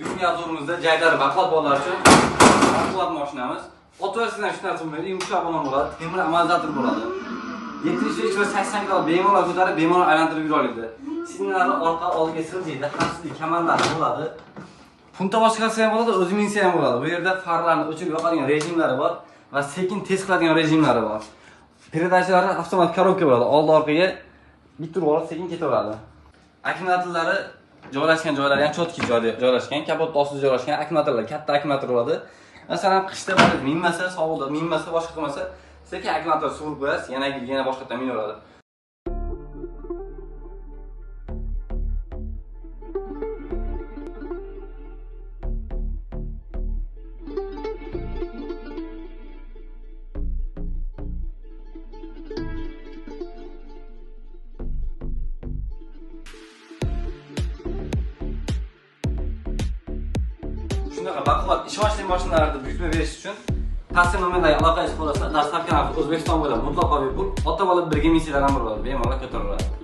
Bugungi obzorimizda jaydari baquvvat bolalar uchun baquvvat mashinamiz. O'tversiydan shu narsa bo'ladi, yumshoq bo'ladi, temir amalizator bo'ladi. 75 va 80 kg bemalol ko'tarib, bemalol aylantirib yura oladi. Signallar orqa oldiga siljiydi, xavfsizlik kamarlari bo'ladi. Punta boshqasi ham bo'ladi, o'zi minsa ham bo'ladi. Bu yerda farlarni o'chirib yoqadigan rejimlari bor va sekin tez qiladigan rejimlari bor. Peredachalari avtomatik korobka bo'ladi. Oldi-orqaga bitta urib sekin ketaveradi. Akkumulyatorlari joylashgan joylari ham cho'tki joylashgan, kapot ostida joylashgan akkumulyatorlar, katta akkumulyator bo'ladi. Masalan, qishda bari minmasa, sovuqda minmasa, boshqa qilmasa, sekin akkumulyator suvib qo'yasiz, yana boshqadan minaveradi. Shunaqa baquvvat ishonchli mashinalarni buyurtma berish uchun pastki nomerdagi aloqangizni qo'llasizlar. Dastlabki narx O'zbekiston bo'ylab mutlaqo bepul. Ota bola birga minsalar ham bo'ladi, bemalol ko'taraveradi.